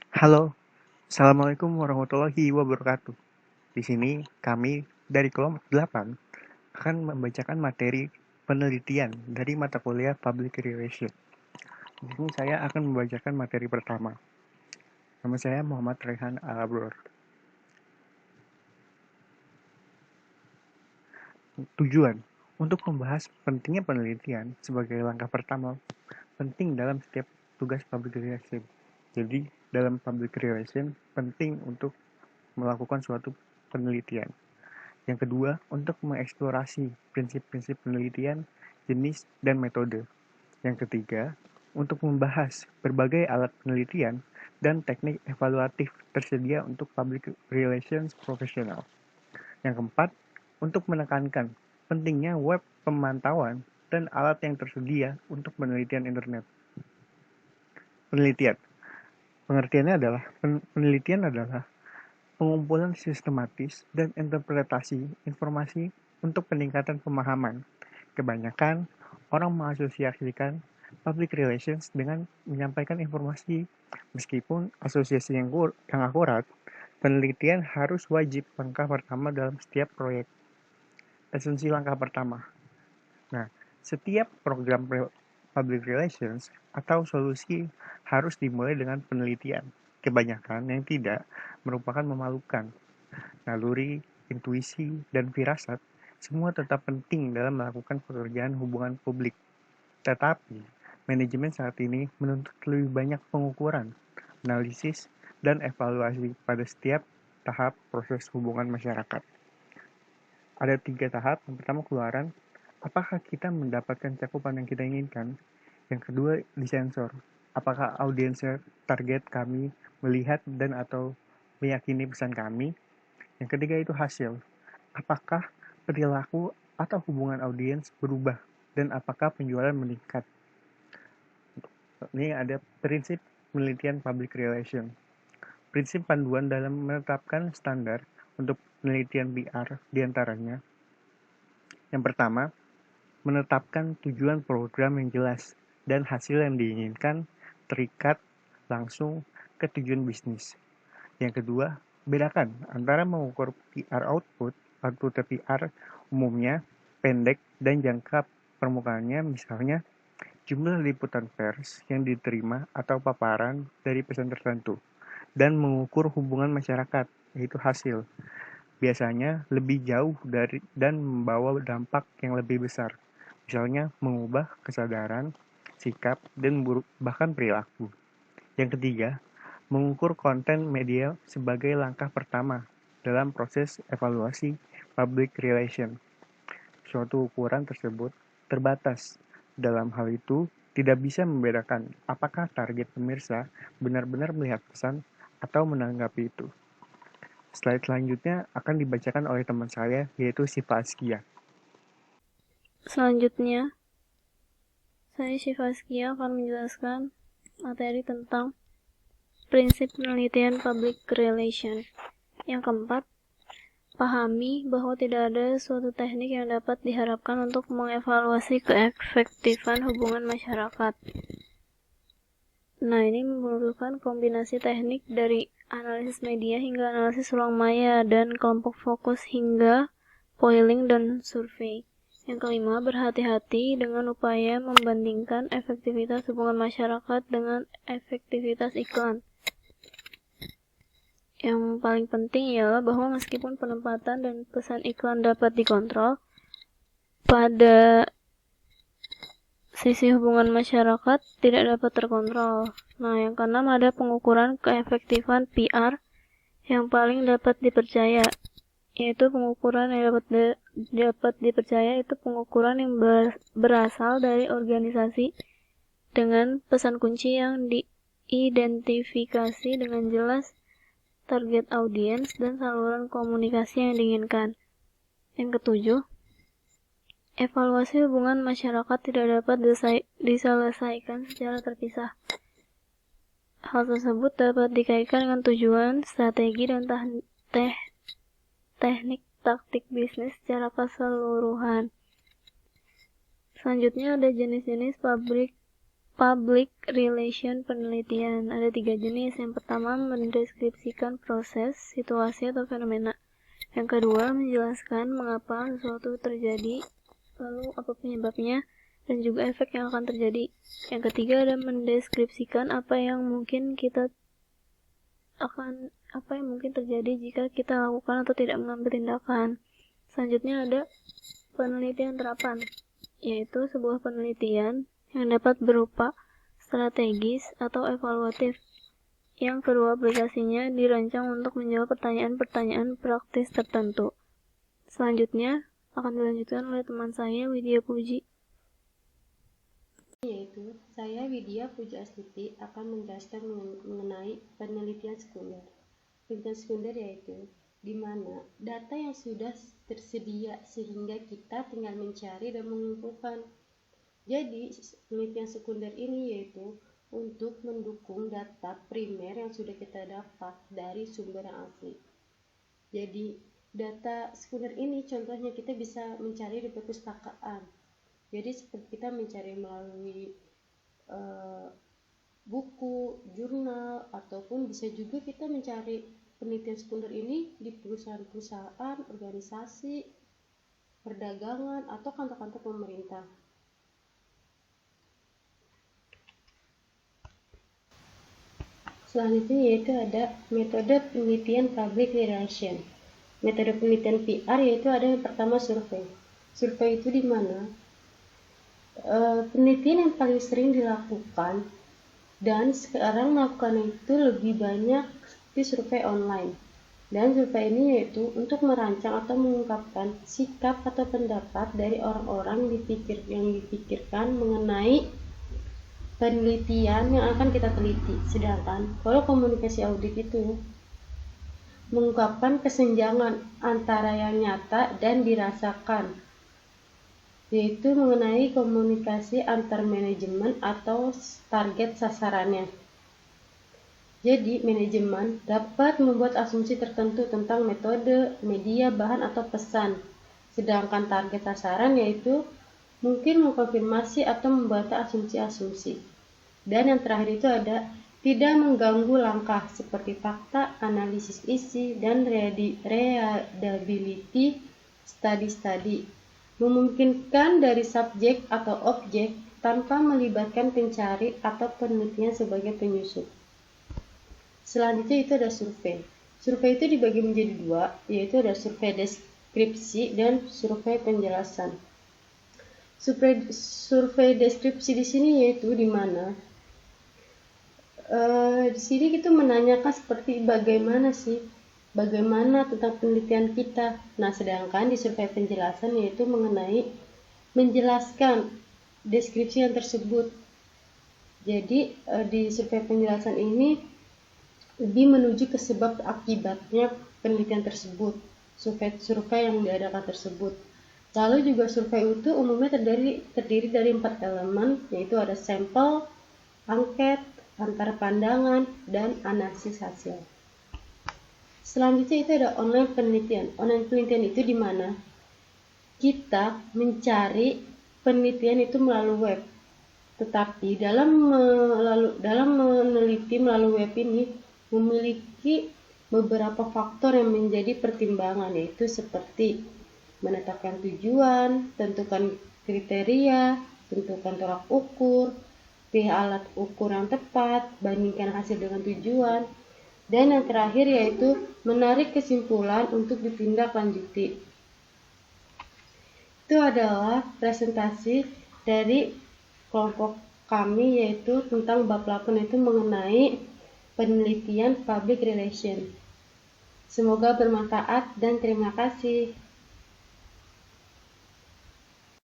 Halo, Assalamualaikum warahmatullahi wabarakatuh. Di sini kami dari kelompok 8 akan membacakan materi penelitian dari mata kuliah Public Relation. Di sini saya akan membacakan materi pertama. Nama saya Muhammad Rehan Alabror. Tujuan untuk membahas pentingnya penelitian sebagai langkah pertama penting dalam setiap tugas public relation. Jadi, dalam public relation penting untuk melakukan suatu penelitian. Yang kedua, untuk mengeksplorasi prinsip-prinsip penelitian, jenis, dan metode. Yang ketiga, untuk membahas berbagai alat penelitian dan teknik evaluatif tersedia untuk public relations profesional. Yang keempat, untuk menekankan pentingnya web pemantauan dan alat yang tersedia untuk penelitian internet. Penelitian. Pengertiannya adalah penelitian adalah pengumpulan sistematis dan interpretasi informasi untuk peningkatan pemahaman. Kebanyakan orang mengasosiasikan public relations dengan menyampaikan informasi. Meskipun asosiasi yang akurat, penelitian harus wajib langkah pertama dalam setiap proyek. Esensi langkah pertama. Nah, setiap program public relations atau solusi harus dimulai dengan penelitian. Kebanyakan yang tidak merupakan memalukan. Naluri, intuisi, dan firasat semua tetap penting dalam melakukan pekerjaan hubungan publik. Tetapi, manajemen saat ini menuntut lebih banyak pengukuran, analisis, dan evaluasi pada setiap tahap proses hubungan masyarakat. Ada 3 tahap. Yang pertama, keluaran. Apakah kita mendapatkan cakupan yang kita inginkan? Yang kedua, disensor. Apakah audiensnya target kami melihat dan atau meyakini pesan kami? Yang ketiga itu hasil. Apakah perilaku atau hubungan audiens berubah dan apakah penjualan meningkat? Ini ada prinsip penelitian public relation. Prinsip panduan dalam menetapkan standar untuk penelitian PR diantaranya. Yang pertama, menetapkan tujuan program yang jelas dan hasil yang diinginkan terikat langsung ke tujuan bisnis. Yang kedua, bedakan antara mengukur PR output PR umumnya pendek dan jangka permukaannya, misalnya jumlah liputan pers yang diterima atau paparan dari pesan tertentu, dan mengukur hubungan masyarakat, yaitu hasil. Biasanya lebih jauh dari dan membawa dampak yang lebih besar, misalnya mengubah kesadaran, sikap, dan bahkan perilaku. Yang ketiga, mengukur konten media sebagai langkah pertama dalam proses evaluasi public relation. Suatu ukuran tersebut terbatas. Dalam hal itu, tidak bisa membedakan apakah target pemirsa benar-benar melihat pesan atau menanggapi itu. Slide selanjutnya akan dibacakan oleh teman saya, yaitu Siva Askia. Selanjutnya, saya Syifa Askia akan menjelaskan materi tentang prinsip penelitian public relation. Yang keempat, pahami bahwa tidak ada suatu teknik yang dapat diharapkan untuk mengevaluasi keefektifan hubungan masyarakat. Nah, ini memerlukan kombinasi teknik dari analisis media hingga analisis ruang maya dan kelompok fokus hingga polling dan survei. Yang kelima, berhati-hati dengan upaya membandingkan efektivitas hubungan masyarakat dengan efektivitas iklan. Yang paling penting ialah bahwa meskipun penempatan dan pesan iklan dapat dikontrol, pada sisi hubungan masyarakat tidak dapat terkontrol. Nah, yang keenam ada pengukuran keefektifan PR yang paling dapat dipercaya, yaitu pengukuran yang dapat dipercaya itu pengukuran yang berasal dari organisasi dengan pesan kunci yang diidentifikasi dengan jelas, target audiens, dan saluran komunikasi yang diinginkan. Yang ketujuh, evaluasi hubungan masyarakat tidak dapat diselesaikan secara terpisah. Hal tersebut dapat dikaitkan dengan tujuan, strategi, dan teknik taktik bisnis secara keseluruhan. Selanjutnya ada jenis-jenis public public relation penelitian. Ada 3 jenis. Yang pertama, mendeskripsikan proses, situasi, atau fenomena. Yang kedua, menjelaskan mengapa sesuatu terjadi, lalu apa penyebabnya, dan juga efek yang akan terjadi. Yang ketiga, ada mendeskripsikan apa yang mungkin terjadi jika kita lakukan atau tidak mengambil tindakan. Selanjutnya ada penelitian terapan, yaitu sebuah penelitian yang dapat berupa strategis atau evaluatif. Yang kedua, aplikasinya dirancang untuk menjawab pertanyaan-pertanyaan praktis tertentu. Selanjutnya akan dilanjutkan oleh teman saya, Widya Puji. Yaitu, saya Widya Puji Astuti akan menjelaskan mengenai penelitian sekunder. Penelitian sekunder yaitu di mana data yang sudah tersedia sehingga kita tinggal mencari dan mengumpulkan. Jadi, penelitian sekunder ini yaitu untuk mendukung data primer yang sudah kita dapat dari sumber yang asli. Jadi, data sekunder ini contohnya kita bisa mencari di perpustakaan. Jadi, seperti kita mencari melalui buku, jurnal, ataupun bisa juga kita mencari penelitian sekunder ini di perusahaan-perusahaan, organisasi, perdagangan, atau kantor-kantor pemerintah. Selanjutnya yaitu ada metode penelitian public relation. Metode penelitian PR yaitu ada yang pertama survei. Survei itu di mana penelitian yang paling sering dilakukan dan sekarang melakukan itu lebih banyak di survei online. Dan survei ini yaitu untuk merancang atau mengungkapkan sikap atau pendapat dari orang-orang yang dipikirkan mengenai penelitian yang akan kita teliti. Sedangkan kalau komunikasi audit itu mengungkapkan kesenjangan antara yang nyata dan dirasakan, yaitu mengenai komunikasi antar manajemen atau target sasarannya. Jadi, manajemen dapat membuat asumsi tertentu tentang metode, media, bahan, atau pesan. Sedangkan target sasaran yaitu mungkin mengkonfirmasi atau membantah asumsi-asumsi. Dan yang terakhir itu ada tidak mengganggu langkah seperti fakta, analisis isi, dan readability study. Memungkinkan dari subjek atau objek tanpa melibatkan pencari atau penelitian sebagai penyusup. Selanjutnya itu ada survei. Survei itu dibagi menjadi 2, yaitu ada survei deskripsi dan survei penjelasan. Survei deskripsi di sini yaitu di mana di sini kita menanyakan seperti bagaimana tentang penelitian kita. Nah, sedangkan di survei penjelasan yaitu mengenai menjelaskan deskripsi yang tersebut. Jadi di survei penjelasan ini lebih menuju ke sebab akibatnya penelitian tersebut, survei yang diadakan tersebut. Lalu juga survei itu umumnya terdiri dari 4 elemen, yaitu ada sampel, angket, antar pandangan, dan analisis hasil. Selanjutnya itu ada online penelitian. Online penelitian itu di mana kita mencari penelitian itu melalui web. Tetapi dalam meneliti melalui web ini memiliki beberapa faktor yang menjadi pertimbangan, yaitu seperti menetapkan tujuan, tentukan kriteria, tentukan tolak ukur, pilih alat ukur yang tepat, bandingkan hasil dengan tujuan, dan yang terakhir yaitu menarik kesimpulan untuk ditindaklanjuti. Itu adalah presentasi dari kelompok kami, yaitu tentang bab 8 itu mengenai penelitian public relation. Semoga bermanfaat dan terima kasih.